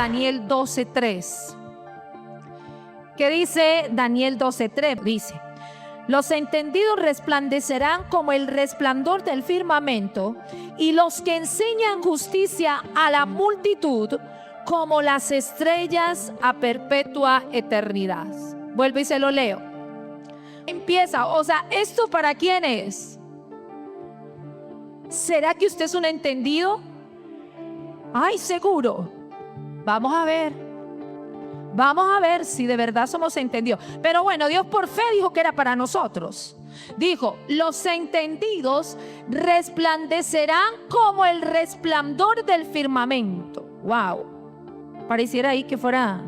Daniel 12:3. ¿Qué dice Daniel 12:3? Dice: los entendidos resplandecerán como el resplandor del firmamento, y los que enseñan justicia a la multitud como las estrellas a perpetua eternidad. Vuelvo y se lo leo. Empieza, o sea, ¿esto para quién es? ¿Será que usted es un entendido? Ay, seguro. Vamos a ver si de verdad somos entendidos. Pero bueno, Dios por fe dijo que era para nosotros. Dijo: los entendidos resplandecerán como el resplandor del firmamento. Wow. Pareciera ahí que fuera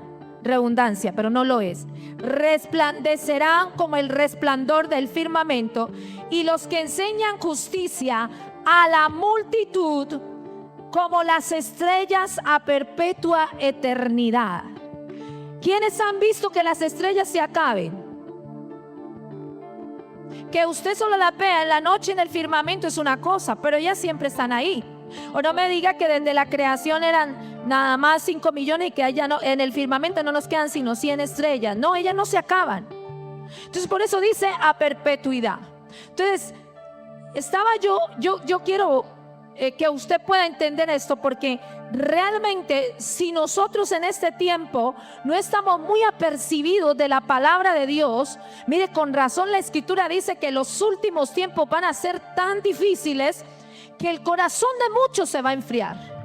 redundancia, pero no lo es. Resplandecerán como el resplandor del firmamento, y los que enseñan justicia a la multitud como las estrellas a perpetua eternidad. ¿Quiénes han visto que las estrellas se acaben? Que usted solo las vea en la noche en el firmamento es una cosa, pero ellas siempre están ahí. O no me diga que desde la creación eran nada más 5 millones y que allá no, en el firmamento no nos quedan sino 100 estrellas. No, ellas no se acaban. Entonces por eso dice a perpetuidad. Entonces yo quiero que usted pueda entender esto, porque realmente si nosotros en este tiempo no estamos muy apercibidos de la palabra de Dios, mire, con razón la escritura dice que los últimos tiempos van a ser tan difíciles que el corazón de muchos se va a enfriar.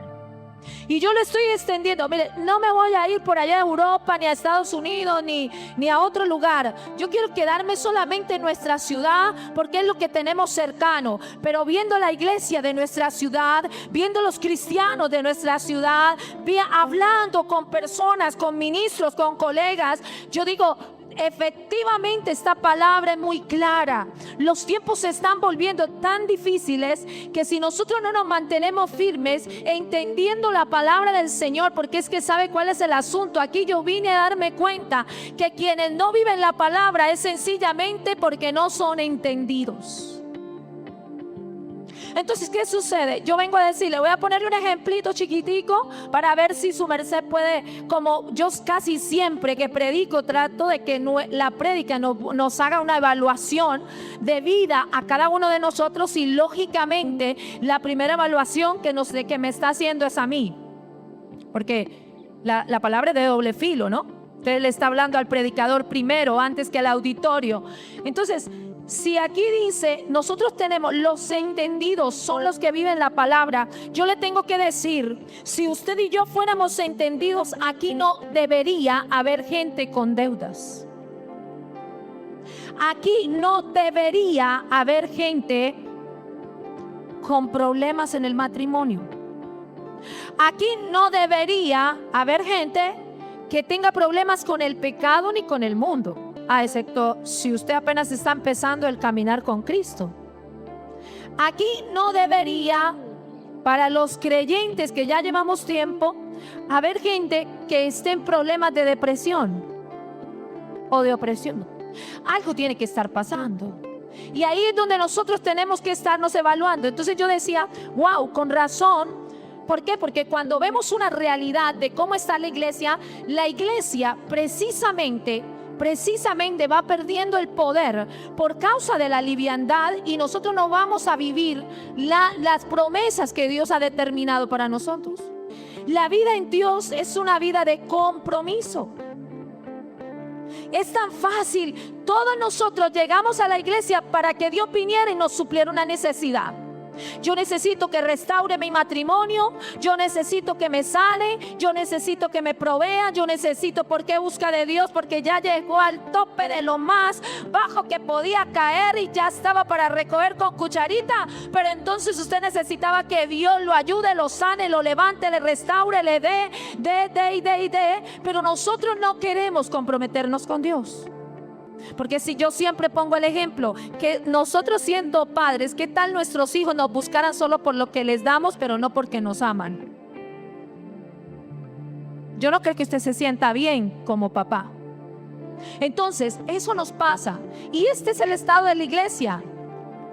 Y yo le estoy extendiendo, mire, no me voy a ir por allá a Europa, ni a Estados Unidos, ni a otro lugar. Yo quiero quedarme solamente en nuestra ciudad, porque es lo que tenemos cercano. Pero viendo la iglesia de nuestra ciudad, viendo los cristianos de nuestra ciudad, hablando con personas, con ministros, con colegas, yo digo: efectivamente esta palabra es muy clara. Los tiempos se están volviendo tan difíciles que si nosotros no nos mantenemos firmes entendiendo la palabra del Señor, porque es que sabe cuál es el asunto. Aquí yo vine a darme cuenta que quienes no viven la palabra es sencillamente porque no son entendidos. Entonces, ¿qué sucede? Yo vengo a decirle, voy a ponerle un ejemplito chiquitico para ver si su merced puede, como yo casi siempre que predico, trato de que la prédica nos haga una evaluación de vida a cada uno de nosotros, y lógicamente la primera evaluación que me está haciendo es a mí, porque la palabra es de doble filo, ¿no? Usted le está hablando al predicador primero antes que al auditorio. Entonces, si aquí dice, nosotros tenemos los entendidos, son los que viven la palabra, yo le tengo que decir, si usted y yo fuéramos entendidos, aquí no debería haber gente con deudas. Aquí no debería haber gente con problemas en el matrimonio. Aquí no debería haber gente que tenga problemas con el pecado ni con el mundo. Excepto si usted apenas está empezando el caminar con Cristo. Aquí no debería, para los creyentes que ya llevamos tiempo, haber gente que esté en problemas de depresión o de opresión. Algo tiene que estar pasando. Y ahí es donde nosotros tenemos que estarnos evaluando. Entonces yo decía, wow, con razón. ¿Por qué? Porque cuando vemos una realidad de cómo está la iglesia precisamente va perdiendo el poder por causa de la liviandad, y nosotros no vamos a vivir las promesas que Dios ha determinado para nosotros. La vida en Dios es una vida de compromiso. Es tan fácil. Todos nosotros llegamos a la iglesia para que Dios viniera y nos supliera una necesidad. Yo necesito que restaure mi matrimonio, yo necesito que me sane, yo necesito que me provea, yo necesito. ¿Por qué busca de Dios? Porque ya llegó al tope de lo más bajo que podía caer y ya estaba para recoger con cucharita. Pero entonces usted necesitaba que Dios lo ayude, lo sane, lo levante, le restaure, le dé. Pero nosotros no queremos comprometernos con Dios. Porque si yo siempre pongo el ejemplo, que nosotros siendo padres, ¿qué tal nuestros hijos nos buscaran solo por lo que les damos, pero no porque nos aman? Yo no creo que usted se sienta bien como papá. Entonces, eso nos pasa. Y este es el estado de la iglesia.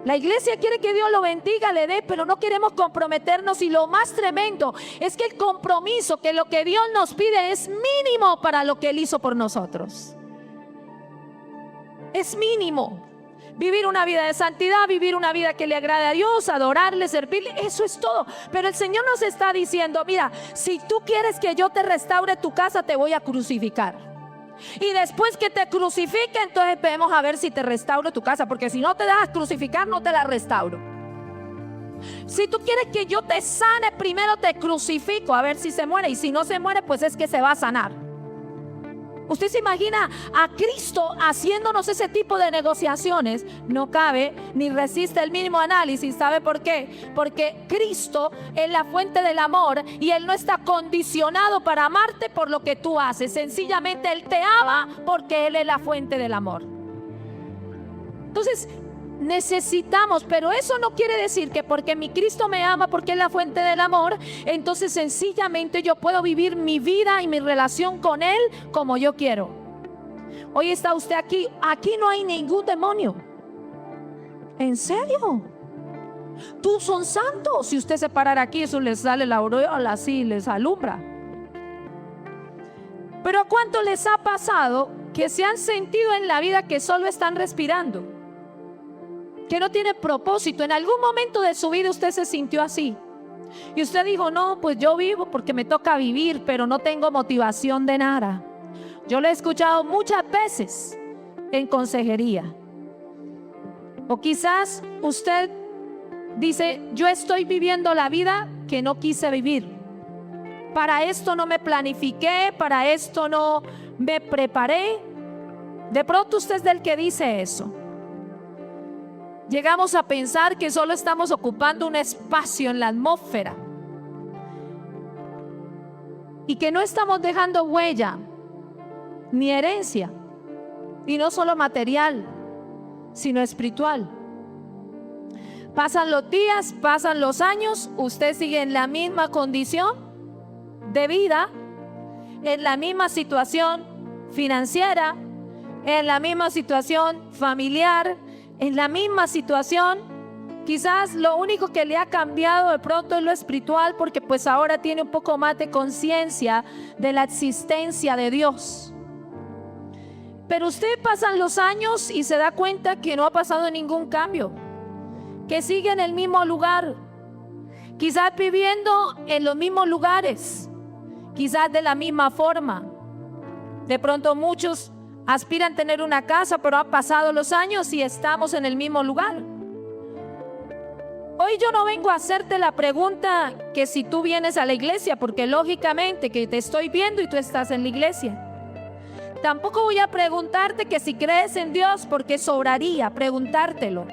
La iglesia quiere que Dios lo bendiga, le dé, pero no queremos comprometernos. Y lo más tremendo es que el compromiso, que lo que Dios nos pide es mínimo para lo que Él hizo por nosotros. Es mínimo. Vivir una vida de santidad, vivir una vida que le agrade a Dios, adorarle, servirle, eso es todo. Pero el Señor nos está diciendo, mira, si tú quieres que yo te restaure tu casa, te voy a crucificar. Y después que te crucifique, entonces vemos a ver si te restauro tu casa, porque si no te dejas crucificar, no te la restauro. Si tú quieres que yo te sane, primero te crucifico a ver si se muere, y si no se muere, pues es que se va a sanar. ¿Usted se imagina a Cristo haciéndonos ese tipo de negociaciones? No cabe ni resiste el mínimo análisis. ¿Sabe por qué? Porque Cristo es la fuente del amor y Él no está condicionado para amarte por lo que tú haces. Sencillamente Él te ama porque Él es la fuente del amor. Entonces necesitamos, pero eso no quiere decir que porque mi Cristo me ama, porque es la fuente del amor, entonces sencillamente yo puedo vivir mi vida y mi relación con Él como yo quiero. Hoy está usted aquí no hay ningún demonio. ¿En serio? Tú son santos. Si usted se parara aquí, eso les sale la aureola así, les alumbra. Pero ¿a cuánto les ha pasado que se han sentido en la vida que solo están respirando? Que no tiene propósito. En algún momento de su vida usted se sintió así y usted dijo, no, pues yo vivo porque me toca vivir, pero no tengo motivación de nada. Yo lo he escuchado muchas veces en consejería. O quizás usted dice, yo estoy viviendo la vida que no quise vivir. Para esto no me planifiqué, para esto no me preparé. De pronto usted es del que dice eso. Llegamos a pensar que solo estamos ocupando un espacio en la atmósfera y que no estamos dejando huella ni herencia, y no solo material, sino espiritual. Pasan los días, pasan los años, usted sigue en la misma condición de vida, en la misma situación financiera, en la misma situación familiar, en la misma situación. Quizás lo único que le ha cambiado de pronto es lo espiritual, porque pues ahora tiene un poco más de conciencia de la existencia de Dios. Pero usted pasan los años y se da cuenta que no ha pasado ningún cambio, que sigue en el mismo lugar, quizás viviendo en los mismos lugares, quizás de la misma forma. De pronto muchos aspiran a tener una casa, pero han pasado los años y estamos en el mismo lugar. Hoy yo no vengo a hacerte la pregunta que si tú vienes a la iglesia, porque lógicamente que te estoy viendo y tú estás en la iglesia. Tampoco voy a preguntarte que si crees en Dios, porque sobraría preguntártelo.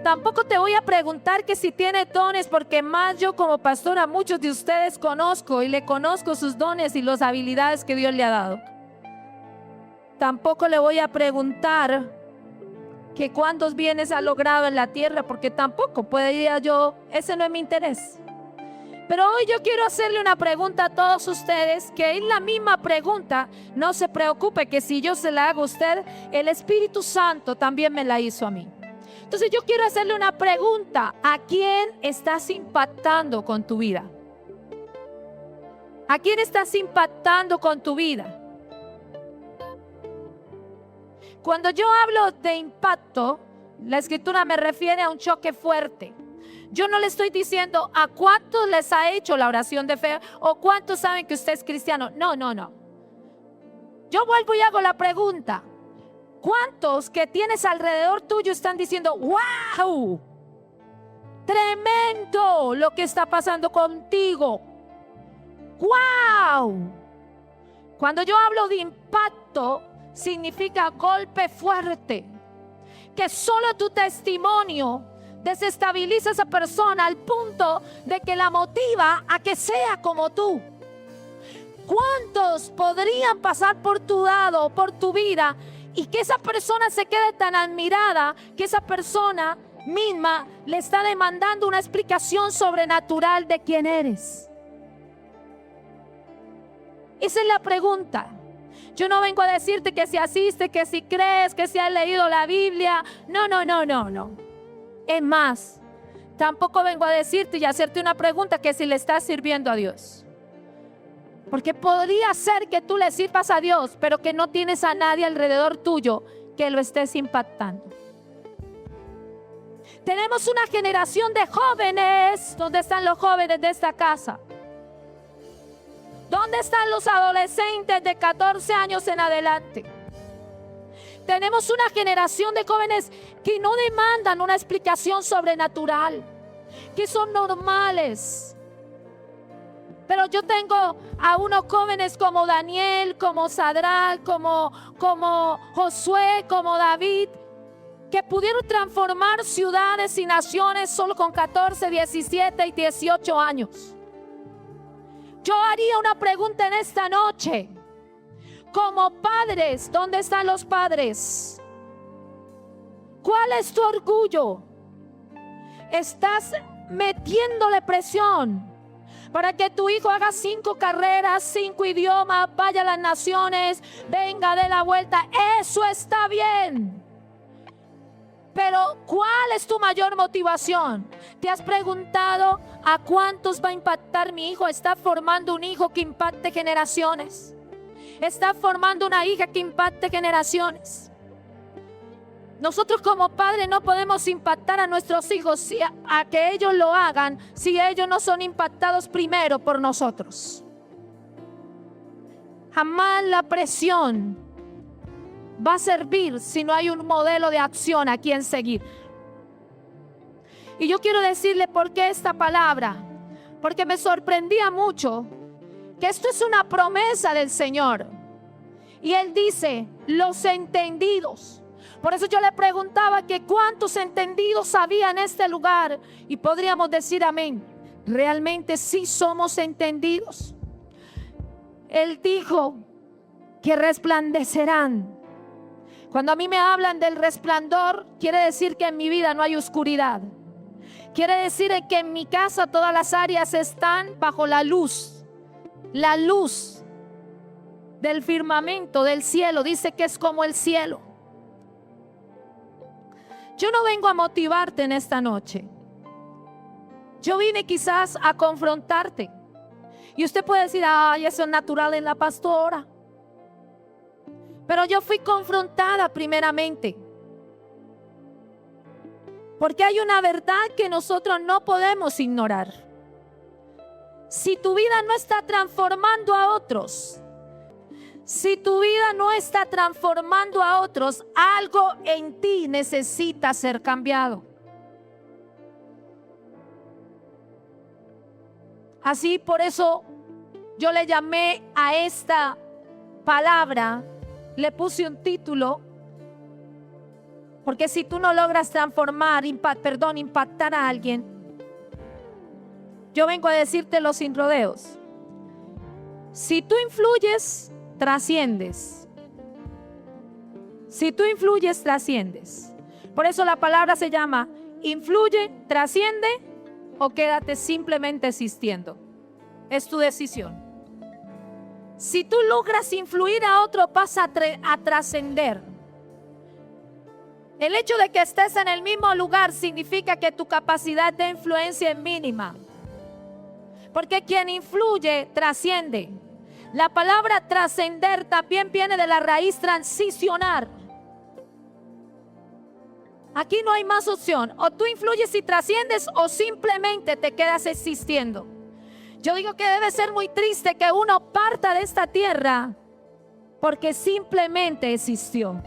Tampoco te voy a preguntar que si tienes dones, porque más yo como pastora a muchos de ustedes conozco y le conozco sus dones y las habilidades que Dios le ha dado. Tampoco le voy a preguntar que cuántos bienes ha logrado en la tierra, porque tampoco podría yo, ese no es mi interés. Pero hoy yo quiero hacerle una pregunta a todos ustedes, que es la misma pregunta. No se preocupe que si yo se la hago a usted, el Espíritu Santo también me la hizo a mí. Entonces yo quiero hacerle una pregunta: ¿a quién estás impactando con tu vida? ¿A quién estás impactando con tu vida? Cuando yo hablo de impacto, la Escritura me refiere a un choque fuerte. Yo no le estoy diciendo a cuántos les ha hecho la oración de fe o cuántos saben que usted es cristiano. No. Yo vuelvo y hago la pregunta: ¿cuántos que tienes alrededor tuyo están diciendo, wow, tremendo lo que está pasando contigo? Wow. Cuando yo hablo de impacto, significa golpe fuerte, que solo tu testimonio desestabiliza a esa persona al punto de que la motiva a que sea como tú. ¿Cuántos podrían pasar por tu lado, por tu vida, y que esa persona se quede tan admirada que esa persona misma le está demandando una explicación sobrenatural de quién eres? Esa es la pregunta. Yo no vengo a decirte que si asiste, que si crees, que si has leído la Biblia. No. Es más, tampoco vengo a decirte y a hacerte una pregunta que si le estás sirviendo a Dios. Porque podría ser que tú le sirvas a Dios, pero que no tienes a nadie alrededor tuyo que lo estés impactando. Tenemos una generación de jóvenes. ¿Dónde están los jóvenes de esta casa? ¿Dónde están los adolescentes de 14 años en adelante? Tenemos una generación de jóvenes que no demandan una explicación sobrenatural, que son normales. Pero yo tengo a unos jóvenes como Daniel, como Sadrach, como Josué, como David, que pudieron transformar ciudades y naciones solo con 14, 17 y 18 años. Yo haría una pregunta en esta noche. Como padres, ¿dónde están los padres? ¿Cuál es tu orgullo? ¿Estás metiéndole presión para que tu hijo haga 5 carreras, 5 idiomas, vaya a las naciones, venga, dé la vuelta? Eso está bien. Pero ¿cuál es tu mayor motivación? ¿Te has preguntado a cuántos va a impactar mi hijo? ¿Está formando un hijo que impacte generaciones? ¿Está formando una hija que impacte generaciones? Nosotros como padres no podemos impactar a nuestros hijos a que ellos lo hagan si ellos no son impactados primero por nosotros. Jamás la presión va a servir si no hay un modelo de acción a quien seguir. Y yo quiero decirle por qué esta palabra, porque me sorprendía mucho que esto es una promesa del Señor. Y Él dice, los entendidos. Por eso yo le preguntaba que cuántos entendidos había en este lugar. Y podríamos decir amén. Realmente sí somos entendidos. Él dijo que resplandecerán. Cuando a mí me hablan del resplandor, quiere decir que en mi vida no hay oscuridad. Quiere decir que en mi casa todas las áreas están bajo la luz. La luz del firmamento, del cielo, dice que es como el cielo. Yo no vengo a motivarte en esta noche. Yo vine quizás a confrontarte. Y usted puede decir, ay, eso es natural en la pastora. Pero yo fui confrontada primeramente. Porque hay una verdad que nosotros no podemos ignorar. Si tu vida no está transformando a otros, si tu vida no está transformando a otros, algo en ti necesita ser cambiado. Así, por eso yo le llamé a esta palabra, le puse un título, porque si tú no logras transformar, impactar a alguien, yo vengo a decírtelo sin rodeos. Si tú influyes, trasciendes. Si tú influyes, trasciendes. Por eso la palabra se llama influye, trasciende o quédate simplemente existiendo. Es tu decisión. Si tú logras influir a otro, vas a trascender. El hecho de que estés en el mismo lugar significa que tu capacidad de influencia es mínima. Porque quien influye, trasciende. La palabra trascender también viene de la raíz transicionar. Aquí no hay más opción. O tú influyes y trasciendes o simplemente te quedas existiendo. Yo digo que debe ser muy triste que uno parta de esta tierra porque simplemente existió.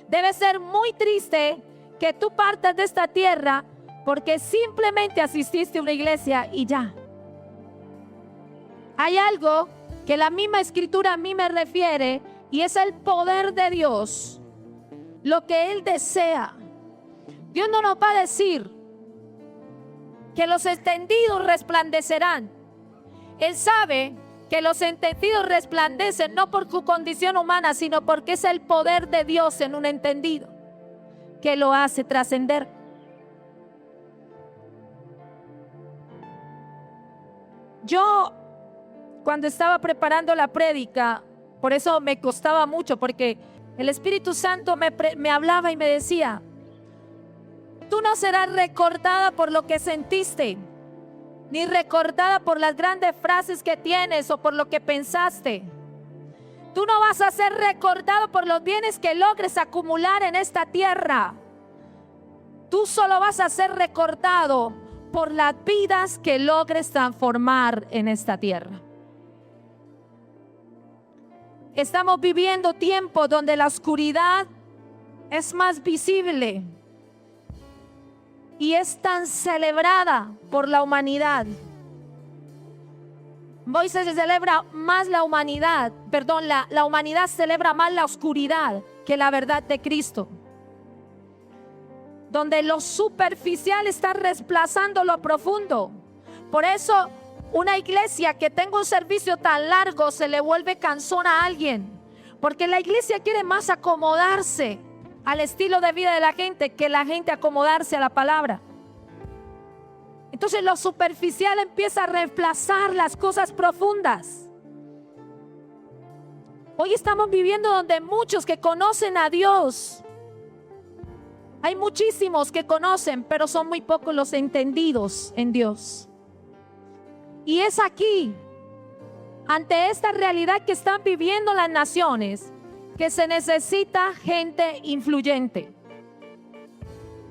Debe ser muy triste que tú partas de esta tierra porque simplemente asististe a una iglesia y ya. Hay algo que la misma escritura a mí me refiere y es el poder de Dios. Lo que Él desea. Dios no nos va a decir que los entendidos resplandecerán. Él sabe que los entendidos resplandecen no por su condición humana, sino porque es el poder de Dios en un entendido que lo hace trascender. Yo, cuando estaba preparando la prédica, por eso me costaba mucho, porque el Espíritu Santo me hablaba y me decía, tú no serás recordada por lo que sentiste, ni recordada por las grandes frases que tienes o por lo que pensaste. Tú no vas a ser recordado por los bienes que logres acumular en esta tierra. Tú solo vas a ser recordado por las vidas que logres transformar en esta tierra. Estamos viviendo tiempos donde la oscuridad es más visible y es tan celebrada por la humanidad. Hoy se celebra más la humanidad, la humanidad celebra más la oscuridad que la verdad de Cristo. Donde lo superficial está reemplazando lo profundo. Por eso una iglesia que tenga un servicio tan largo se le vuelve cansón a alguien. Porque la iglesia quiere más acomodarse al estilo de vida de la gente que la gente acomodarse a la palabra. Entonces lo superficial empieza a reemplazar las cosas profundas. Hoy estamos viviendo donde muchos que conocen a Dios, hay muchísimos que conocen, pero son muy pocos los entendidos en Dios. Y es aquí, ante esta realidad que están viviendo las naciones, que se necesita gente influyente.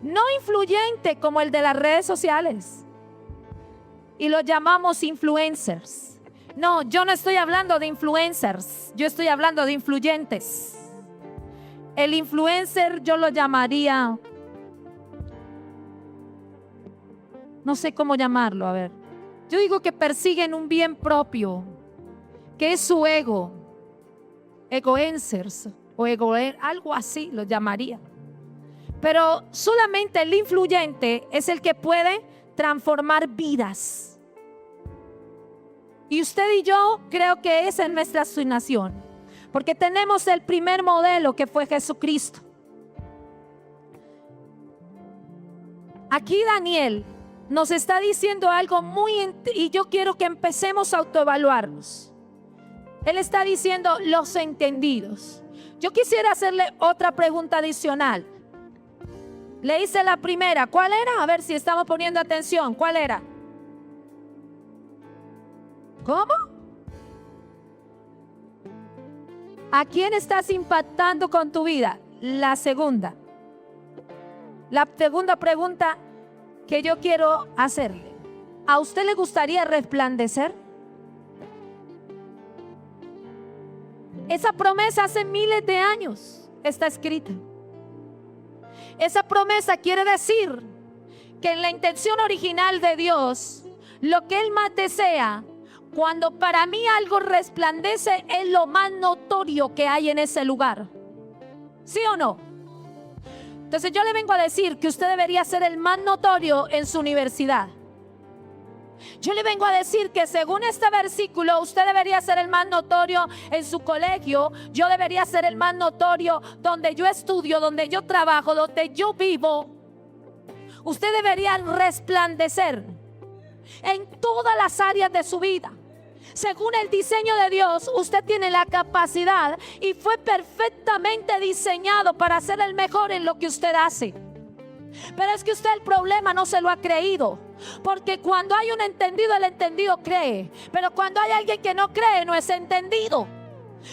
No influyente como el de las redes sociales. Y lo llamamos influencers. No, yo no estoy hablando de influencers, yo estoy hablando de influyentes. El influencer yo lo llamaría, no sé cómo llamarlo, a ver. Yo digo que persiguen un bien propio, que es su ego. Egoencers o algo así lo llamaría. Pero solamente el influyente es el que puede transformar vidas. Y usted y yo creo que esa es nuestra asignación. Porque tenemos el primer modelo que fue Jesucristo. Aquí Daniel nos está diciendo algo y yo quiero que empecemos a autoevaluarnos. Él está diciendo los entendidos. Yo quisiera hacerle otra pregunta adicional. Le hice la primera, ¿cuál era? A ver si estamos poniendo atención, ¿cuál era? ¿Cómo? ¿A quién estás impactando con tu vida? La segunda. La segunda pregunta que yo quiero hacerle. ¿A usted le gustaría resplandecer? Esa promesa hace miles de años está escrita. Esa promesa quiere decir que en la intención original de Dios, lo que Él más desea, cuando para mí algo resplandece, es lo más notorio que hay en ese lugar. ¿Sí o no? Entonces yo le vengo a decir que usted debería ser el más notorio en su universidad. Yo le vengo a decir que según este versículo, usted debería ser el más notorio en su colegio. Yo debería ser el más notorio donde yo estudio, donde yo trabajo, donde yo vivo. Usted debería resplandecer en todas las áreas de su vida. Según el diseño de Dios, usted tiene la capacidad y fue perfectamente diseñado para ser el mejor en lo que usted hace. Pero es que usted el problema no se lo ha creído. Porque cuando hay un entendido, el entendido cree. Pero cuando hay alguien que no cree, no es entendido.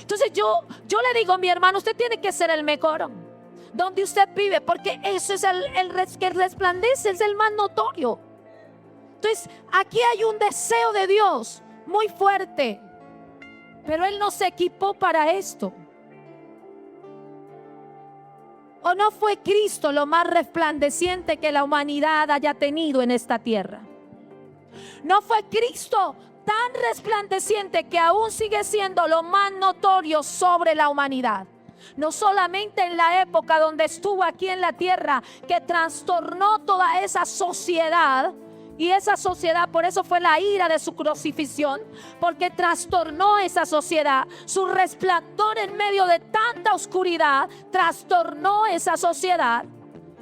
Entonces yo le digo a mi hermano, usted tiene que ser el mejor donde usted vive, porque eso es el que resplandece, es el más notorio. Entonces aquí hay un deseo de Dios muy fuerte, pero Él nos equipó para esto. ¿O no fue Cristo lo más resplandeciente que la humanidad haya tenido en esta tierra? ¿No fue Cristo tan resplandeciente que aún sigue siendo lo más notorio sobre la humanidad? No solamente en la época donde estuvo aquí en la tierra, que trastornó toda esa sociedad. Y esa sociedad, por eso fue la ira de su crucifixión, porque trastornó esa sociedad. Su resplandor en medio de tanta oscuridad trastornó esa sociedad.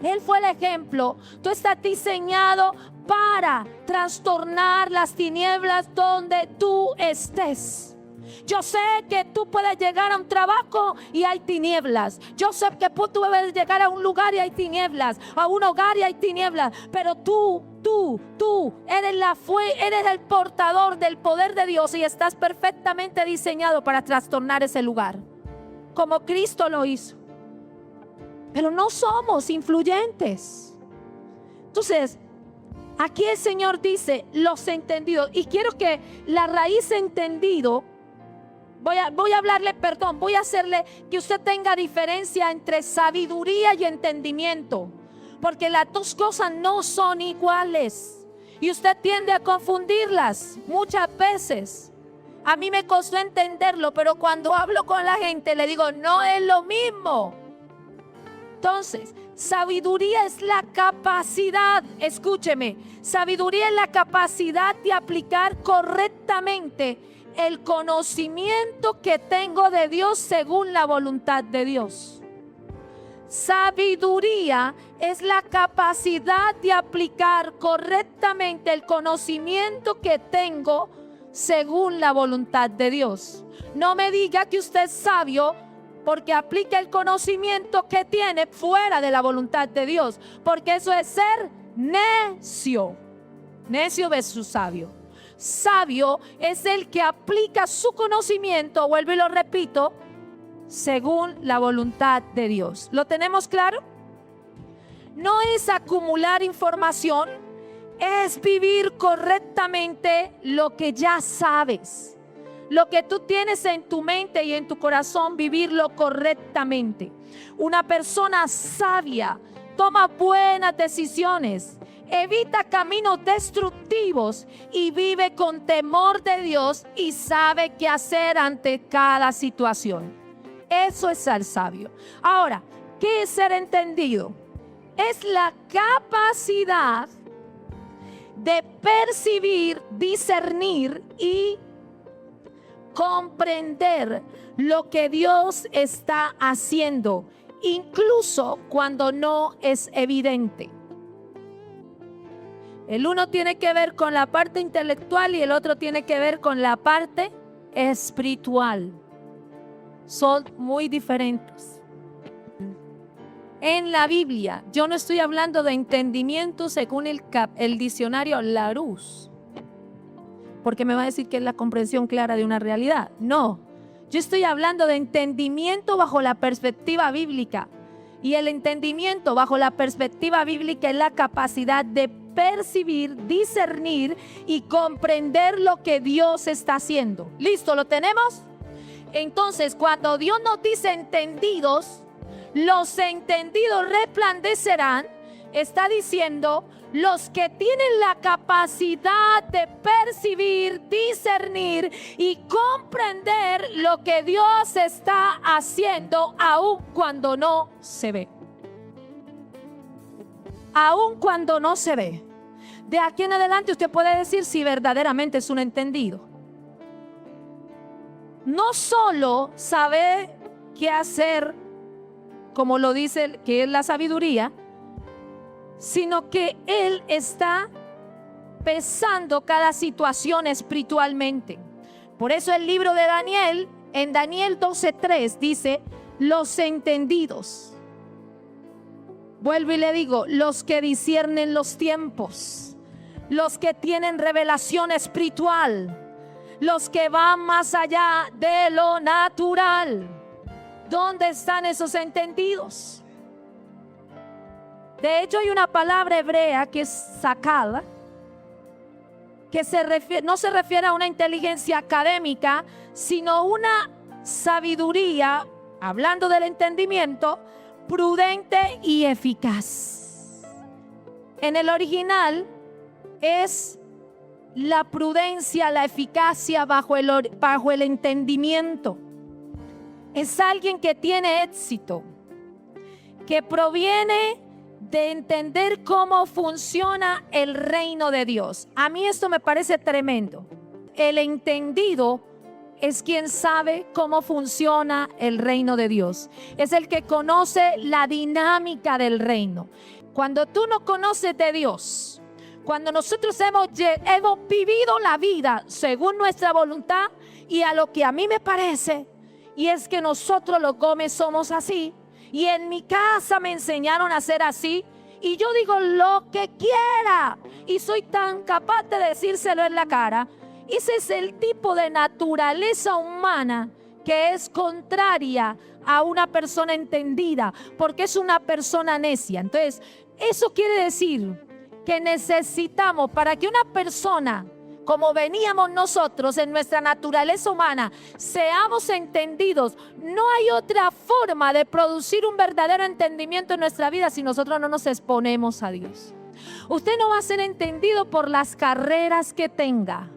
Él fue el ejemplo. Tú estás diseñado para trastornar las tinieblas donde tú estés. Yo sé que tú puedes llegar a un trabajo y hay tinieblas. Yo sé que tú puedes llegar a un lugar y hay tinieblas, a un hogar y hay tinieblas. Pero tú eres el portador del poder de Dios y estás perfectamente diseñado para trastornar ese lugar, como Cristo lo hizo. Pero no somos influyentes. Entonces, aquí el Señor dice los entendidos. Y quiero que la raíz entendido, voy a hacerle que usted tenga diferencia entre sabiduría y entendimiento. Porque las dos cosas no son iguales. Y usted tiende a confundirlas muchas veces. A mí me costó entenderlo, pero cuando hablo con la gente le digo, no es lo mismo. Entonces, sabiduría es la capacidad, escúcheme, sabiduría es la capacidad de aplicar correctamente el conocimiento que tengo de Dios según la voluntad de Dios. Sabiduría es la capacidad de aplicar correctamente el conocimiento que tengo según la voluntad de Dios. No me diga que usted es sabio porque aplica el conocimiento que tiene fuera de la voluntad de Dios, porque eso es ser necio. Necio versus sabio. Sabio es el que aplica su conocimiento, vuelvo y lo repito, según la voluntad de Dios. ¿Lo tenemos claro? No es acumular información, es vivir correctamente lo que ya sabes. Lo que tú tienes en tu mente y en tu corazón, vivirlo correctamente. Una persona sabia toma buenas decisiones, evita caminos destructivos y vive con temor de Dios y sabe qué hacer ante cada situación. Eso es ser sabio. Ahora, ¿qué es ser entendido? Es la capacidad de percibir, discernir y comprender lo que Dios está haciendo, incluso cuando no es evidente. El uno tiene que ver con la parte intelectual y el otro tiene que ver con la parte espiritual. Son muy diferentes. En la Biblia, yo no estoy hablando de entendimiento según el diccionario Larousse, porque me va a decir que es la comprensión clara de una realidad. No, yo estoy hablando de entendimiento bajo la perspectiva bíblica. Y el entendimiento bajo la perspectiva bíblica es la capacidad de percibir, discernir y comprender lo que Dios está haciendo. ¿Listo? ¿Lo tenemos? Entonces, cuando Dios nos dice entendidos, los entendidos resplandecerán, está diciendo los que tienen la capacidad de percibir, discernir y comprender lo que Dios está haciendo, aun cuando no se ve. Aun cuando no se ve. De aquí en adelante usted puede decir si verdaderamente es un entendido. No solo sabe qué hacer, como lo dice que es la sabiduría, sino que Él está pesando cada situación espiritualmente. Por eso el libro de Daniel, en Daniel 12:3 dice, los entendidos. Vuelvo y le digo, los que disciernen los tiempos, los que tienen revelación espiritual, los que van más allá de lo natural. ¿Dónde están esos entendidos? De hecho, hay una palabra hebrea que es sacada, que no se refiere a una inteligencia académica, sino una sabiduría, hablando del entendimiento, prudente y eficaz. En el original es la prudencia, la eficacia bajo el entendimiento. Es alguien que tiene éxito, que proviene de entender cómo funciona el reino de Dios. A mí esto me parece tremendo. El entendido es quien sabe cómo funciona el reino de Dios. Es el que conoce la dinámica del reino. Cuando tú no conoces de Dios, cuando nosotros hemos vivido la vida según nuestra voluntad, y a lo que a mí me parece, y es que nosotros los Gómez somos así, y en mi casa me enseñaron a ser así, y yo digo lo que quiera, y soy tan capaz de decírselo en la cara. Ese es el tipo de naturaleza humana que es contraria a una persona entendida, porque es una persona necia. Entonces, eso quiere decir que necesitamos, para que una persona, como veníamos nosotros en nuestra naturaleza humana, seamos entendidos, no hay otra forma de producir un verdadero entendimiento en nuestra vida si nosotros no nos exponemos a Dios. Usted no va a ser entendido por las carreras que tenga.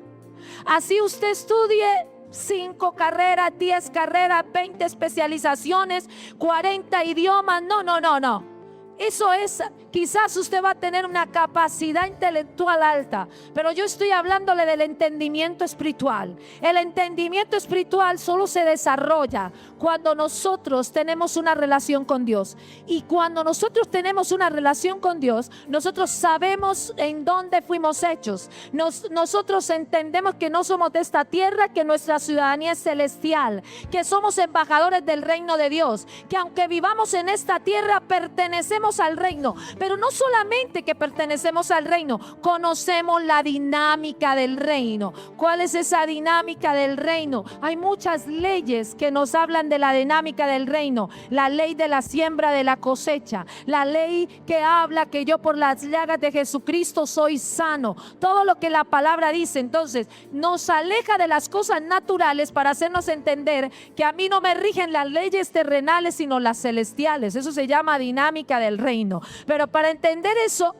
Así usted estudie 5 carreras, 10 carreras, 20 especializaciones, 40 idiomas. No. Eso es, quizás usted va a tener una capacidad intelectual alta, pero yo estoy hablándole del entendimiento espiritual. El entendimiento espiritual solo se desarrolla cuando nosotros tenemos una relación con Dios. Y cuando nosotros tenemos una relación con Dios, nosotros sabemos en dónde fuimos hechos. Nosotros entendemos que no somos de esta tierra, que nuestra ciudadanía es celestial, que somos embajadores del reino de Dios, que aunque vivamos en esta tierra, pertenecemos al reino. Pero no solamente que pertenecemos al reino, conocemos la dinámica del reino. ¿Cuál es esa dinámica del reino? Hay muchas leyes que nos hablan de la dinámica del reino. La ley de la siembra, de la cosecha, la ley que habla que yo por las llagas de Jesucristo soy sano. Todo lo que la palabra dice. Entonces nos aleja de las cosas naturales para hacernos entender que a mí no me rigen las leyes terrenales sino las celestiales. Eso se llama dinámica del reino. Pero para entender eso,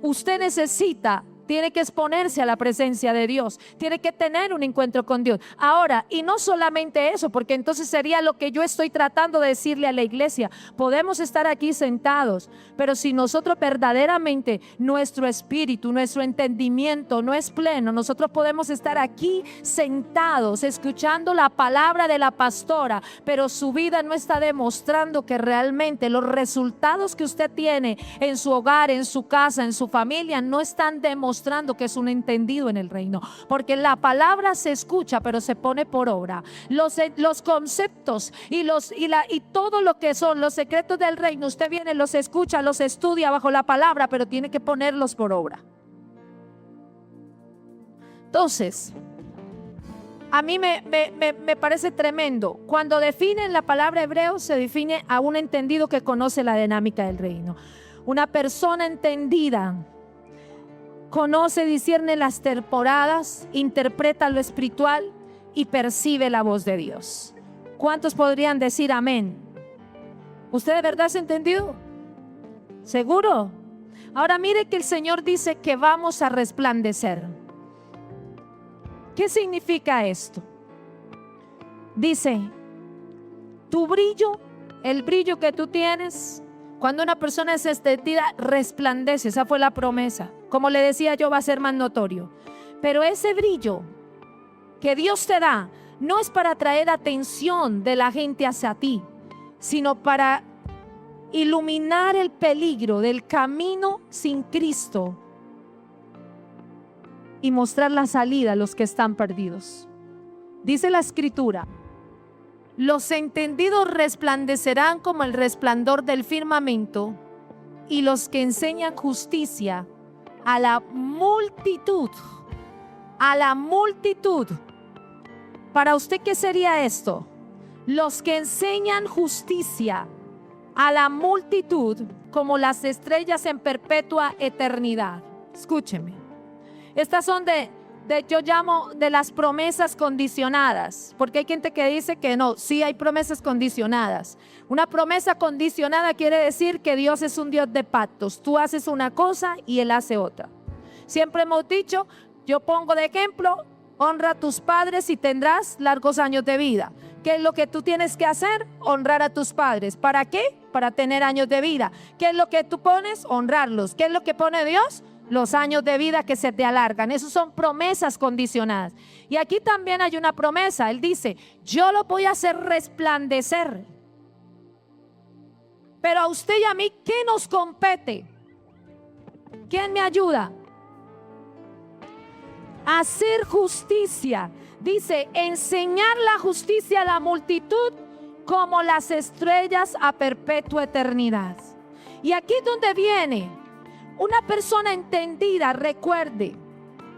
usted tiene que exponerse a la presencia de Dios, tiene que tener un encuentro con Dios. Ahora, y no solamente eso, porque entonces sería lo que yo estoy tratando de decirle a la iglesia. Podemos estar aquí sentados, pero si nosotros verdaderamente nuestro espíritu, nuestro entendimiento no es pleno, nosotros podemos estar aquí sentados escuchando la palabra de la pastora, pero su vida no está demostrando que realmente los resultados que usted tiene en su hogar, en su casa, en su familia, no están demostrando que es un entendido en el reino, porque la palabra se escucha pero se pone por obra. Los conceptos y todo lo que son los secretos del reino, usted viene, los escucha, los estudia bajo la palabra, pero tiene que ponerlos por obra. Entonces, a mí me parece tremendo cuando definen la palabra hebreo, se define a un entendido que conoce la dinámica del reino. Una persona entendida conoce, discierne las temporadas, interpreta lo espiritual y percibe la voz de Dios. ¿Cuántos podrían decir amén? ¿Usted de verdad se ha entendido? ¿Seguro? Ahora mire que el Señor dice que vamos a resplandecer. ¿Qué significa esto? Dice, tu brillo, el brillo que tú tienes, cuando una persona es extendida, resplandece. Esa fue la promesa. Como le decía yo, va a ser más notorio. Pero ese brillo que Dios te da no es para atraer atención de la gente hacia ti, sino para iluminar el peligro del camino sin Cristo y mostrar la salida a los que están perdidos. Dice la Escritura: los entendidos resplandecerán como el resplandor del firmamento, y los que enseñan justicia a la multitud. A la multitud. ¿Para usted qué sería esto? Los que enseñan justicia a la multitud como las estrellas en perpetua eternidad. Escúcheme. Estas son yo llamo de las promesas condicionadas, porque hay gente que dice que no, sí hay promesas condicionadas. Una promesa condicionada quiere decir que Dios es un Dios de pactos. Tú haces una cosa y Él hace otra. Siempre hemos dicho, yo pongo de ejemplo, honra a tus padres y tendrás largos años de vida. ¿Qué es lo que tú tienes que hacer? Honrar a tus padres. ¿Para qué? Para tener años de vida. ¿Qué es lo que tú pones? Honrarlos. ¿Qué es lo que pone Dios? Los años de vida que se te alargan. Esas son promesas condicionadas. Y aquí también hay una promesa. Él dice, yo lo voy a hacer resplandecer. Pero a usted y a mí, ¿qué nos compete? ¿Quién me ayuda? hacer justicia. Dice, enseñar la justicia a la multitud como las estrellas a perpetua eternidad. Y aquí es donde viene una persona entendida, recuerde,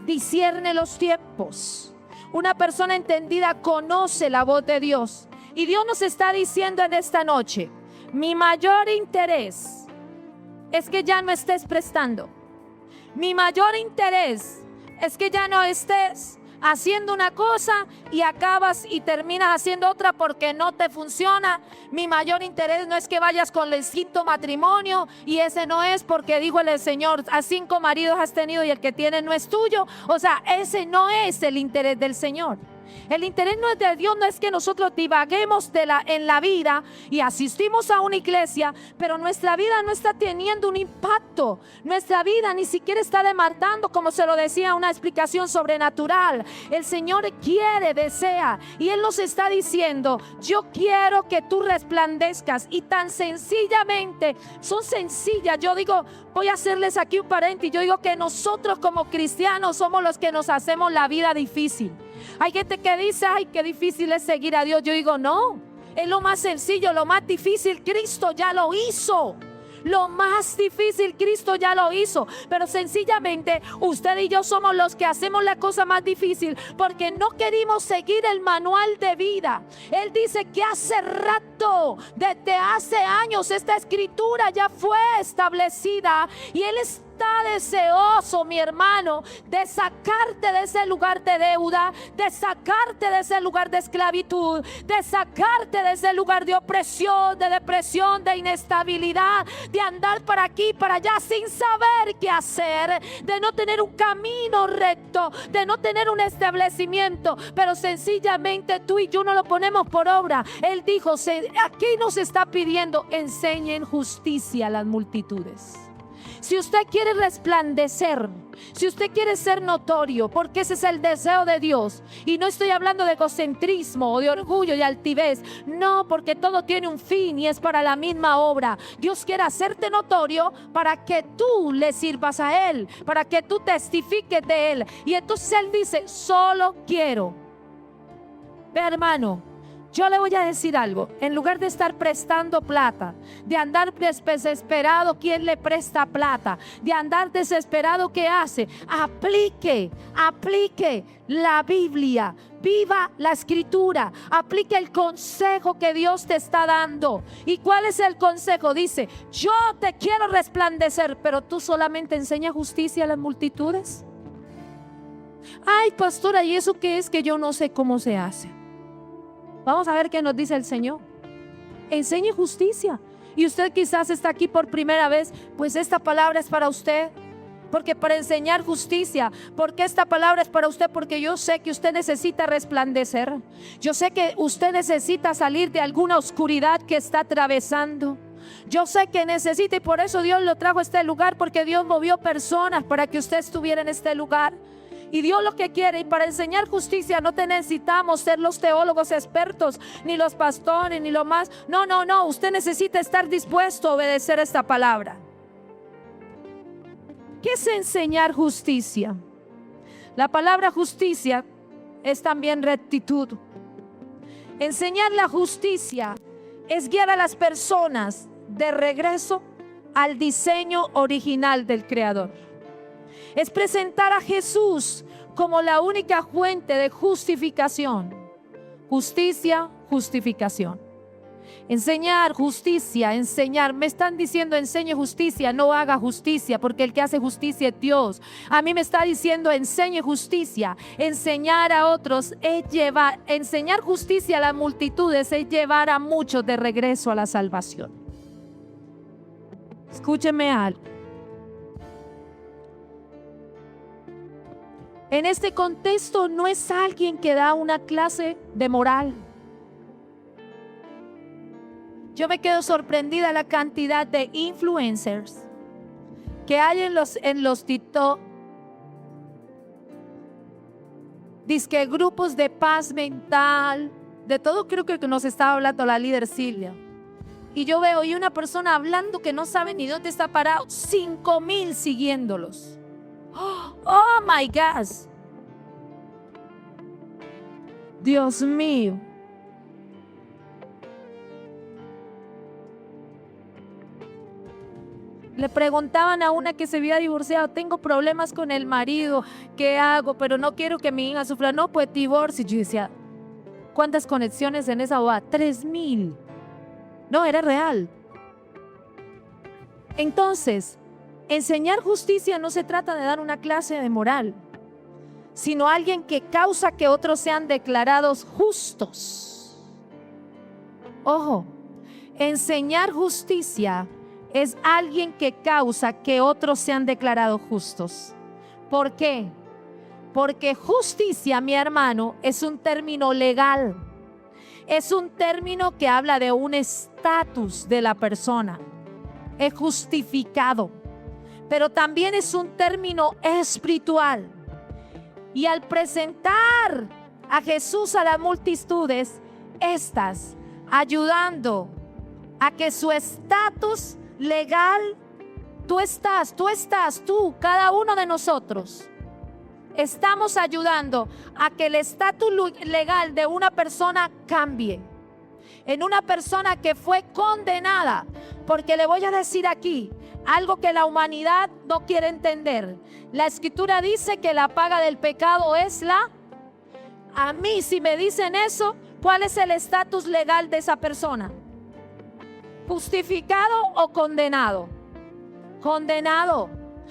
discierne los tiempos. Una persona entendida conoce la voz de Dios. Y Dios nos está diciendo en esta noche, mi mayor interés es que ya no estés prestando. Mi mayor interés es que ya no estés haciendo una cosa y acabas y terminas haciendo otra porque no te funciona. Mi mayor interés no es que vayas con el quinto matrimonio y ese no es porque dijo el Señor, a 5 maridos has tenido y el que tienes no es tuyo. O sea, ese no es el interés del Señor. El interés no es de Dios, no es que nosotros divaguemos en la vida y asistimos a una iglesia, pero nuestra vida no está teniendo un impacto. Nuestra vida ni siquiera está demandando, como se lo decía, una explicación sobrenatural. El Señor quiere, desea, y Él nos está diciendo, yo quiero que tú resplandezcas. Y tan sencillamente, son sencillas. Yo digo, voy a hacerles aquí un paréntesis. Yo digo que nosotros como cristianos somos los que nos hacemos la vida difícil. Hay gente que dice, ay, qué difícil es seguir a Dios. Yo digo, no, es lo más sencillo, lo más difícil Cristo ya lo hizo. Lo más difícil Cristo ya lo hizo. Pero sencillamente usted y yo somos los que hacemos la cosa más difícil porque no queremos seguir el manual de vida. Él dice que hace rato, desde hace años, esta escritura ya fue establecida y Él está deseoso, mi hermano, de sacarte de ese lugar de deuda, de sacarte de ese lugar de esclavitud, de sacarte de ese lugar de opresión, de depresión, de inestabilidad, de andar para aquí, para allá sin saber qué hacer, de no tener un camino recto, de no tener un establecimiento, pero sencillamente tú y yo no lo ponemos por obra. Él dijo, aquí nos está pidiendo, enseñen justicia a las multitudes. Si usted quiere resplandecer, si usted quiere ser notorio, porque ese es el deseo de Dios, y no estoy hablando de egocentrismo o de orgullo y altivez, no, porque todo tiene un fin y es para la misma obra. Dios quiere hacerte notorio para que tú le sirvas a Él, para que tú testifiques de Él. Y entonces Él dice, solo quiero. Ve, hermano, yo le voy a decir algo. En lugar de estar prestando plata, de andar desesperado, ¿quién le presta plata? De andar desesperado, ¿qué hace? Aplique la Biblia. Viva la escritura. Aplique el consejo que Dios te está dando. ¿Y cuál es el consejo? Dice, yo te quiero resplandecer, pero tú solamente enseñas justicia a las multitudes. Ay, pastora, ¿y eso qué es? Que yo no sé cómo se hace. Vamos a ver qué nos dice el Señor. Enseñe justicia. Y usted quizás está aquí por primera vez, pues esta palabra es para usted. Porque para enseñar justicia, porque esta palabra es para usted, porque yo sé que usted necesita resplandecer. Yo sé que usted necesita salir de alguna oscuridad que está atravesando. Yo sé que necesita, y por eso Dios lo trajo a este lugar, porque Dios movió personas para que usted estuviera en este lugar. Y Dios lo que quiere, y para enseñar justicia no te necesitamos ser los teólogos expertos, ni los pastores, ni lo más. No, usted necesita estar dispuesto a obedecer esta palabra. ¿Qué es enseñar justicia? La palabra justicia es también rectitud. Enseñar la justicia es guiar a las personas de regreso al diseño original del Creador. Es presentar a Jesús como la única fuente de justificación. Justicia, justificación. Enseñar justicia, enseñar. Me están diciendo enseñe justicia, no haga justicia, porque el que hace justicia es Dios. A mí me está diciendo enseñe justicia. Enseñar a otros es llevar, enseñar justicia a las multitudes es llevar a muchos de regreso a la salvación. Escúcheme algo. En este contexto no es alguien que da una clase de moral. Yo me quedo sorprendida la cantidad de influencers que hay en los TikTok. Dizque grupos de paz mental, de todo. Creo que nos estaba hablando la líder Silvia. Y yo veo y una persona hablando que no sabe ni dónde está parado, 5,000 siguiéndolos. Oh my God. Dios mío. Le preguntaban a una que se había divorciado, tengo problemas con el marido, ¿qué hago? Pero no quiero que mi hija sufra. No, pues divorcio. Yo decía, ¿cuántas conexiones en esa boda? 3,000. No, era real. Entonces, enseñar justicia no se trata de dar una clase de moral, sino alguien que causa que otros sean declarados justos. Ojo, enseñar justicia es alguien que causa que otros sean declarados justos. ¿Por qué? Porque justicia, mi hermano, es un término legal. Es un término que habla de un estatus de la persona. Es justificado. Pero también es un término espiritual. Y al presentar a Jesús a las multitudes, estas ayudando a que su estatus legal, tú, cada uno de nosotros, estamos ayudando a que el estatus legal de una persona cambie. En una persona que fue condenada, porque le voy a decir aquí algo que la humanidad no quiere entender. La escritura dice que la paga del pecado es la... A mí, si me dicen eso, ¿cuál es el estatus legal de esa persona? ¿Justificado o condenado? Condenado.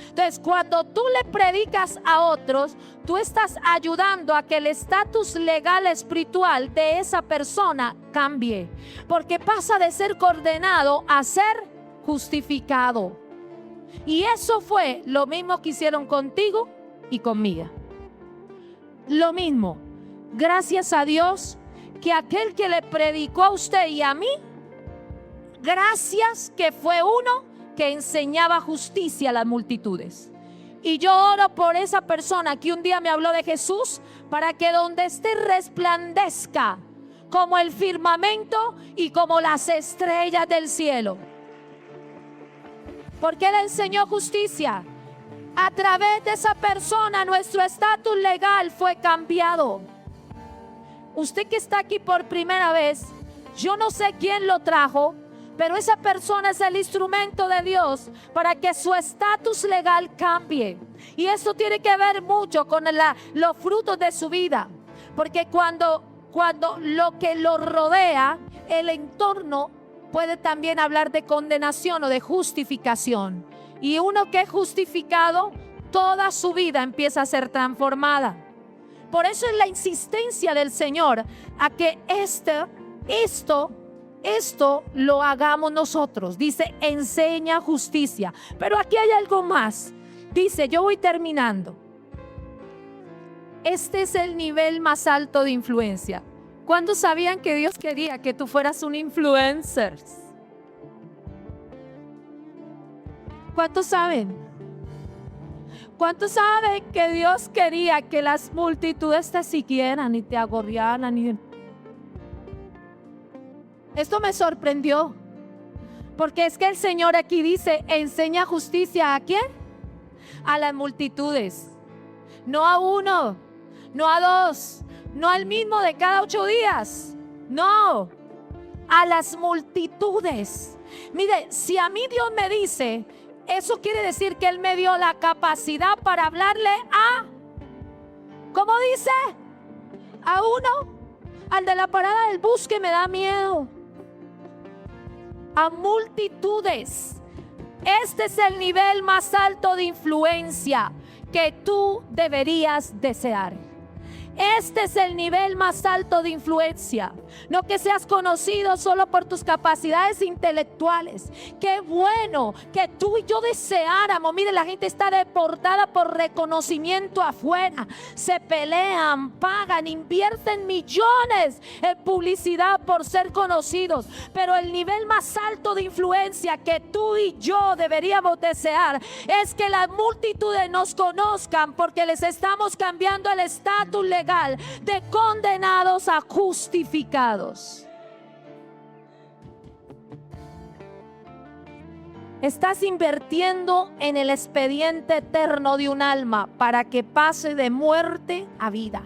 Entonces, cuando tú le predicas a otros, tú estás ayudando a que el estatus legal espiritual de esa persona cambie, porque pasa de ser condenado a ser justificado. Y eso fue lo mismo que hicieron contigo y conmigo. Lo mismo. Gracias a Dios que aquel que le predicó a usted y a mí, gracias que fue uno que enseñaba justicia a las multitudes. Y yo oro por esa persona que un día me habló de Jesús, para que donde esté resplandezca como el firmamento y como las estrellas del cielo. Porque Él enseñó justicia. A través de esa persona nuestro estatus legal fue cambiado. Usted que está aquí por primera vez, yo no sé quién lo trajo, pero esa persona es el instrumento de Dios para que su estatus legal cambie. Y eso tiene que ver mucho con los frutos de su vida. Porque cuando lo que lo rodea, el entorno, puede también hablar de condenación o de justificación. Y uno que es justificado, toda su vida empieza a ser transformada. Por eso es la insistencia del Señor a que esto lo hagamos nosotros. Dice, enseña justicia. Pero aquí hay algo más. Dice, yo voy terminando. Este es el nivel más alto de influencia. ¿Cuántos sabían que Dios quería que tú fueras un influencer? ¿Cuántos saben? ¿Cuántos saben que Dios quería que las multitudes te siguieran y te agobiaran? Esto me sorprendió, porque es que el Señor aquí dice, enseña justicia ¿a quién? A las multitudes, no a uno, no a dos, no al mismo de cada 8 días, no, a las multitudes. Mire, si a mí Dios me dice, eso quiere decir que Él me dio la capacidad para hablarle a, ¿cómo dice? A uno, al de la parada del bus que me da miedo. A multitudes. Este es el nivel más alto de influencia que tú deberías desear. Este es el nivel más alto de influencia. No que seas conocido solo por tus capacidades intelectuales. Qué bueno que tú y yo deseáramos. Mire, la gente está deportada por reconocimiento afuera. Se pelean, pagan, invierten millones en publicidad por ser conocidos. Pero el nivel más alto de influencia que tú y yo deberíamos desear es que las multitudes nos conozcan, porque les estamos cambiando el estatus legal de condenados a justificados. Estás invirtiendo en el expediente eterno de un alma para que pase de muerte a vida.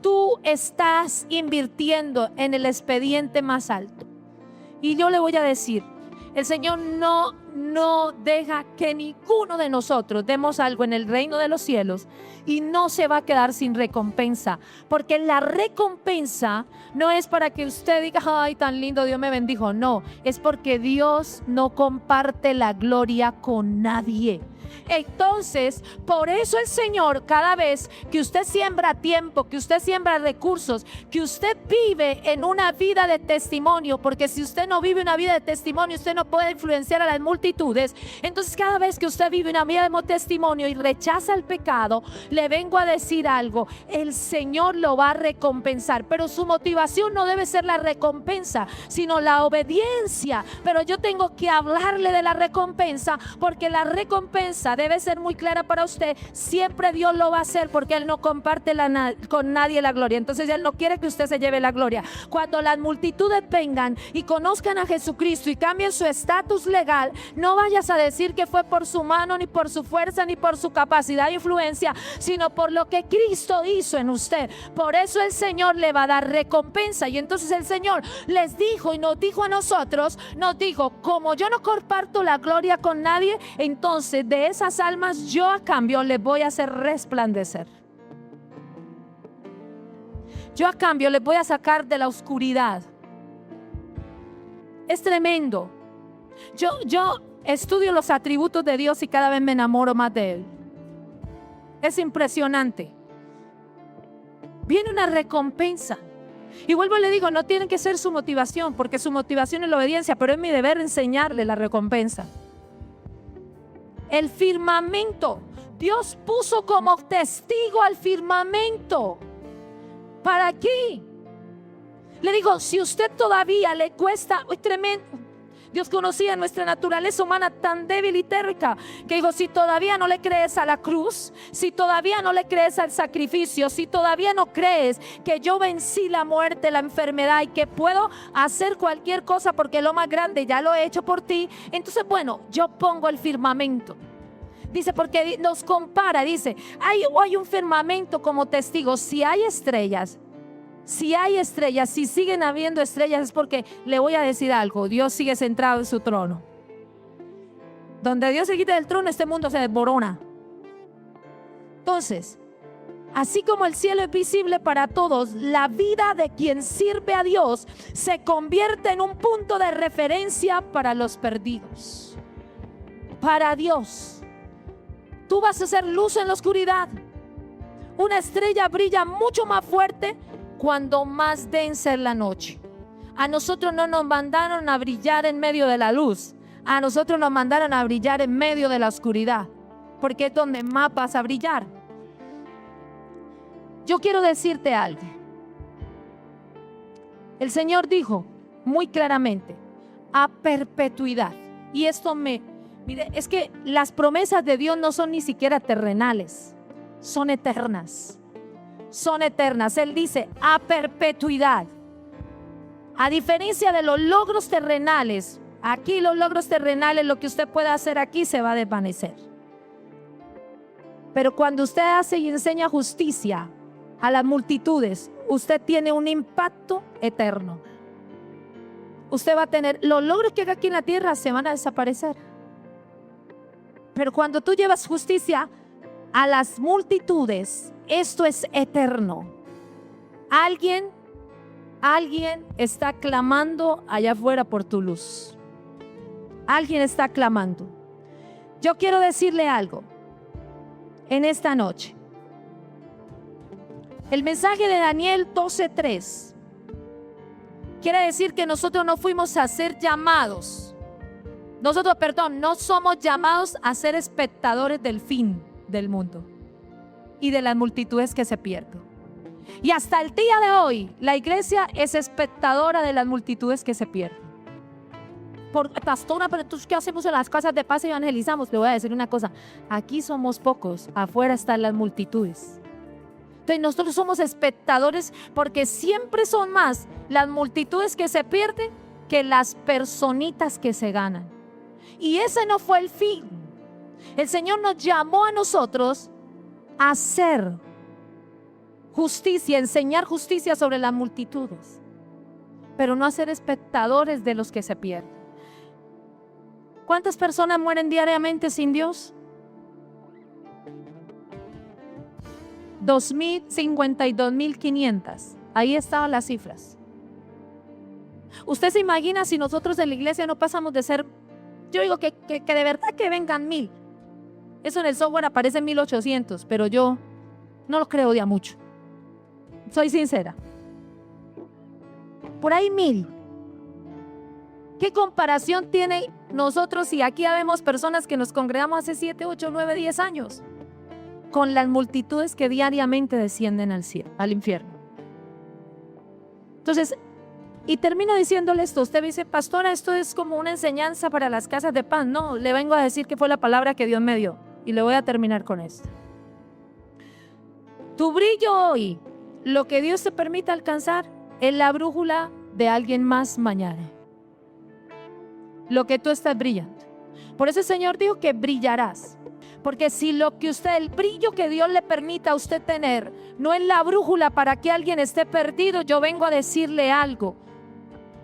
tú estás invirtiendo en el expediente más alto. Y yo le voy a decir, el Señor no deja que ninguno de nosotros demos algo en el reino de los cielos y no se va a quedar sin recompensa, porque la recompensa no es para que usted diga, ay, tan lindo, Dios me bendijo. No, es porque Dios no comparte la gloria con nadie. Entonces, por eso el Señor, cada vez que usted siembra tiempo, que usted siembra recursos, que usted vive en una vida de testimonio, porque si usted no vive una vida de testimonio, usted no puede influenciar a las multitudes. Entonces, cada vez que usted vive una vida de testimonio y rechaza el pecado, le vengo a decir algo, el Señor lo va a recompensar, pero su motivación no debe ser la recompensa, sino la obediencia. Pero yo tengo que hablarle de la recompensa, porque la recompensa debe ser muy clara para usted. Siempre Dios lo va a hacer, porque Él no comparte con nadie la gloria. Entonces Él no quiere que usted se lleve la gloria. Cuando las multitudes vengan y conozcan a Jesucristo y cambien su estatus legal, no vayas a decir que fue por su mano, ni por su fuerza, ni por su capacidad de influencia, sino por lo que Cristo hizo en usted. Por eso el Señor le va a dar recompensa. Y entonces el Señor les dijo y nos dijo a nosotros, nos dijo, como yo no comparto la gloria con nadie, entonces de esas almas yo a cambio les voy a hacer resplandecer. Yo a cambio les voy a sacar de la oscuridad. Es tremendo. Yo estudio los atributos de Dios y cada vez me enamoro más de Él. Es impresionante. Viene una recompensa. Y vuelvo y le digo, no tiene que ser su motivación, porque su motivación es la obediencia, pero es mi deber enseñarle la recompensa. El firmamento. Dios puso como testigo al firmamento. ¿Para qué? Le digo, si usted todavía le cuesta, tremendo. Dios conocía nuestra naturaleza humana tan débil y terca, que dijo, si todavía no le crees a la cruz, si todavía no le crees al sacrificio, si todavía no crees que yo vencí la muerte, la enfermedad y que puedo hacer cualquier cosa porque lo más grande ya lo he hecho por ti, entonces bueno, yo pongo el firmamento. Dice, porque nos compara, dice, hay un firmamento como testigo. Si hay estrellas, si siguen habiendo estrellas, es porque le voy a decir algo, Dios sigue centrado en su trono. Donde Dios se quita del trono, este mundo se desborona. Entonces, así como el cielo es visible para todos, la vida de quien sirve a Dios se convierte en un punto de referencia para los perdidos. Para Dios. Tú vas a ser luz en la oscuridad. Una estrella brilla mucho más fuerte cuando más densa es la noche. A nosotros no nos mandaron a brillar en medio de la luz. A nosotros nos mandaron a brillar en medio de la oscuridad, porque es donde más vas a brillar. Yo quiero decirte algo. El Señor dijo muy claramente, a perpetuidad. Y esto mire, es que las promesas de Dios no son ni siquiera terrenales, son eternas. Son eternas. Él dice a perpetuidad. A diferencia de los logros terrenales, aquí los logros terrenales, lo que usted pueda hacer aquí se va a desvanecer. Pero cuando usted hace y enseña justicia a las multitudes, usted tiene un impacto eterno. Usted va a tener, los logros que haga aquí en la tierra se van a desaparecer. Pero cuando tú llevas justicia a las multitudes, esto es eterno. Alguien está clamando allá afuera por tu luz. Alguien está clamando. Yo quiero decirle algo en esta noche. El mensaje de Daniel 12:3 quiere decir que nosotros no fuimos a ser llamados. No somos llamados a ser espectadores del fin del mundo y de las multitudes que se pierden. Y hasta el día de hoy, la iglesia es espectadora de las multitudes que se pierden. Pastora, pero entonces, ¿qué hacemos en las casas de paz y evangelizamos? Le voy a decir una cosa, aquí somos pocos, afuera están las multitudes. Entonces nosotros somos espectadores porque siempre son más las multitudes que se pierden que las personitas que se ganan. Y ese no fue el fin. El Señor nos llamó a nosotros a ser justicia, enseñar justicia sobre las multitudes, pero no hacer espectadores de los que se pierden. ¿Cuántas personas mueren diariamente sin Dios? 52.500. Ahí estaban las cifras. ¿Usted se imagina si nosotros en la iglesia no pasamos de ser, yo digo que de verdad que vengan 1,000? Eso en el software aparece 1,800, pero yo no lo creo de a mucho. Soy sincera. Por ahí 1,000. ¿Qué comparación tiene nosotros si aquí habemos personas que nos congregamos hace 7, 8, 9, 10 años con las multitudes que diariamente descienden al cielo, al infierno? Entonces, y termino diciéndole esto. Usted dice, pastora, esto es como una enseñanza para las casas de pan. No, le vengo a decir que fue la palabra que Dios me dio. Y le voy a terminar con esto. Tu brillo hoy, lo que Dios te permite alcanzar, es la brújula de alguien más mañana. Lo que tú estás brillando. Por eso el Señor dijo que brillarás. Porque si lo que usted, el brillo que Dios le permita a usted tener, no es la brújula para que alguien esté perdido, yo vengo a decirle algo.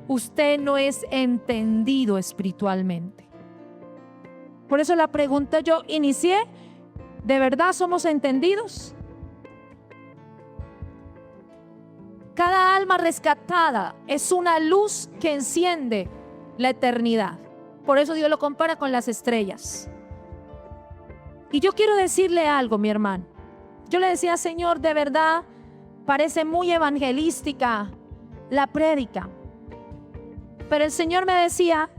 Usted no es entendido espiritualmente. Por eso la pregunta yo inicié, ¿de verdad somos entendidos? Cada alma rescatada es una luz que enciende la eternidad. Por eso Dios lo compara con las estrellas. Y yo quiero decirle algo, mi hermano. Yo le decía, Señor, de verdad parece muy evangelística la prédica. Pero el Señor me decía,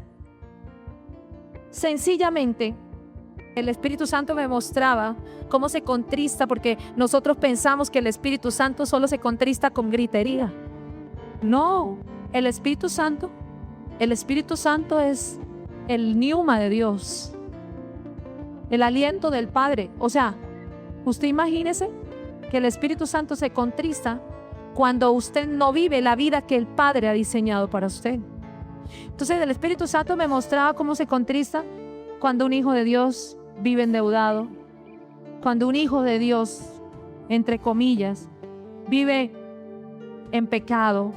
sencillamente, el Espíritu Santo me mostraba cómo se contrista, porque nosotros pensamos que el Espíritu Santo solo se contrista con gritería. No, el Espíritu Santo es el pneuma de Dios, el aliento del Padre. O sea, usted imagínese que el Espíritu Santo se contrista cuando usted no vive la vida que el Padre ha diseñado para usted. Entonces el Espíritu Santo me mostraba cómo se contrista cuando un hijo de Dios vive endeudado, cuando un hijo de Dios, entre comillas, vive en pecado,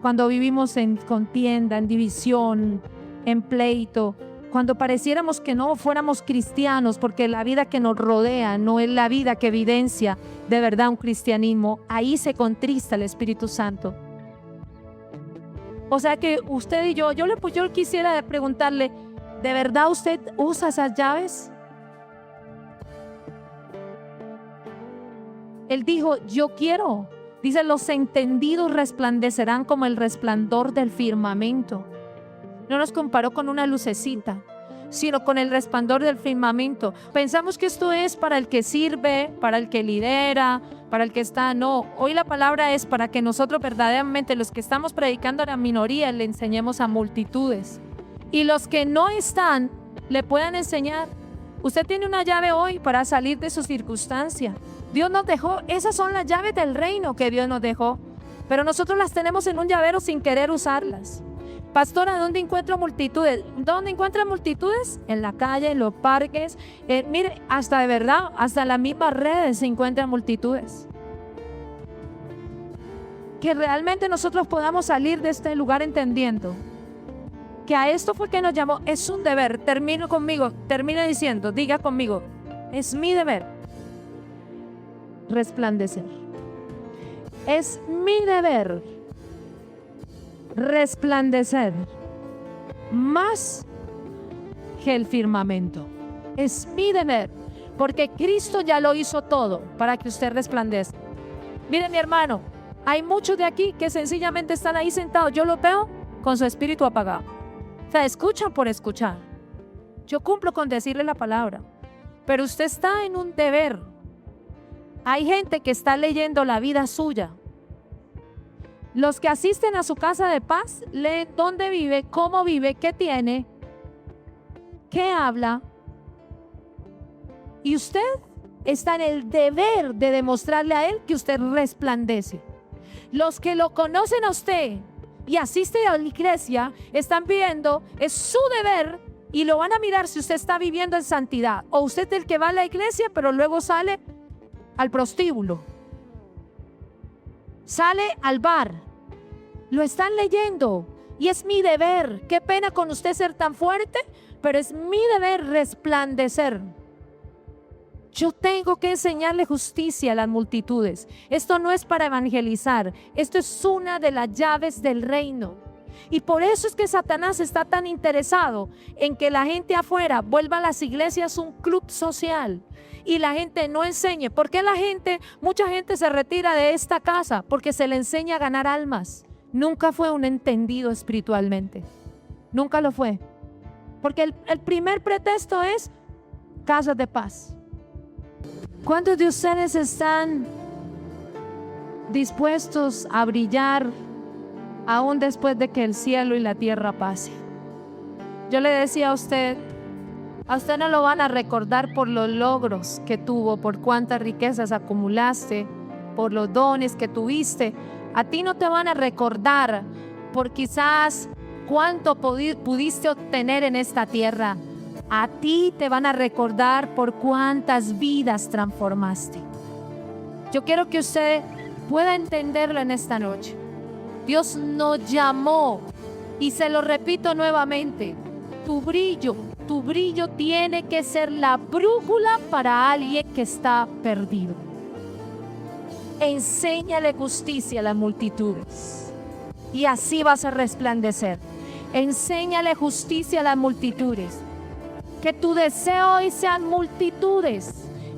cuando vivimos en contienda, en división, en pleito, cuando pareciéramos que no fuéramos cristianos, porque la vida que nos rodea no es la vida que evidencia de verdad un cristianismo. Ahí se contrista el Espíritu Santo. O sea que usted y yo quisiera preguntarle, ¿de verdad usted usa esas llaves? Él dijo, yo quiero. Dice, los entendidos resplandecerán como el resplandor del firmamento. No nos comparó con una lucecita, sino con el resplandor del firmamento. Pensamos que esto es para el que sirve, para el que lidera, para el que está. No, hoy la palabra es para que nosotros verdaderamente, los que estamos predicando a la minoría, le enseñemos a multitudes. Y los que no están, le puedan enseñar. Usted tiene una llave hoy para salir de su circunstancia. Dios nos dejó, esas son las llaves del reino que Dios nos dejó. Pero nosotros las tenemos en un llavero sin querer usarlas. Pastora, ¿dónde encuentro multitudes? ¿Dónde encuentran multitudes? En la calle, en los parques. Mire, hasta de verdad, hasta en las mismas redes se encuentran multitudes. Que realmente nosotros podamos salir de este lugar entendiendo que a esto fue que nos llamó. Es un deber. Termino diciendo, diga conmigo, es mi deber resplandecer. Es mi deber resplandecer más que el firmamento. Es mi deber, porque Cristo ya lo hizo todo para que usted resplandezca. Mire, mi hermano, hay muchos de aquí que sencillamente están ahí sentados. Yo lo veo con su espíritu apagado. O sea, escuchan por escuchar. Yo cumplo con decirle la palabra, pero usted está en un deber. Hay gente que está leyendo la vida suya. Los que asisten a su casa de paz leen dónde vive, cómo vive, qué tiene, qué habla. Y usted está en el deber de demostrarle a él que usted resplandece. Los que lo conocen a usted y asisten a la iglesia están viendo, es su deber, y lo van a mirar si usted está viviendo en santidad. O usted es el que va a la iglesia pero luego sale al prostíbulo. sale al bar, lo están leyendo y es mi deber. Qué pena con usted ser tan fuerte, pero es mi deber resplandecer. Yo tengo que enseñarle justicia a las multitudes. Esto no es para evangelizar, esto es una de las llaves del reino. Y por eso es que Satanás está tan interesado en que la gente afuera vuelva a las iglesias un club social y la gente no enseñe. ¿Por qué mucha gente se retira de esta casa? Porque se le enseña a ganar almas. Nunca fue un entendido espiritualmente. Nunca lo fue. Porque el primer pretexto es casas de paz. ¿Cuántos de ustedes están dispuestos a brillar aún después de que el cielo y la tierra pase? Yo le decía a usted no lo van a recordar por los logros que tuvo, por cuántas riquezas acumulaste, por los dones que tuviste. A ti no te van a recordar por quizás cuánto pudiste obtener en esta tierra. A ti te van a recordar por cuántas vidas transformaste. Yo quiero que usted pueda entenderlo en esta noche. Dios nos llamó, y se lo repito nuevamente, tu brillo tiene que ser la brújula para alguien que está perdido. Enséñale justicia a las multitudes y así vas a resplandecer. Enséñale justicia a las multitudes. Que tu deseo hoy sean multitudes.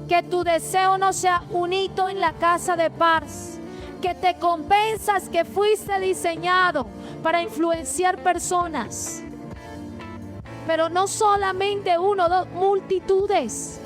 Que tu deseo no sea un hito en la casa de paz. Que te convenzas que fuiste diseñado para influenciar personas. Pero no solamente uno, dos, multitudes.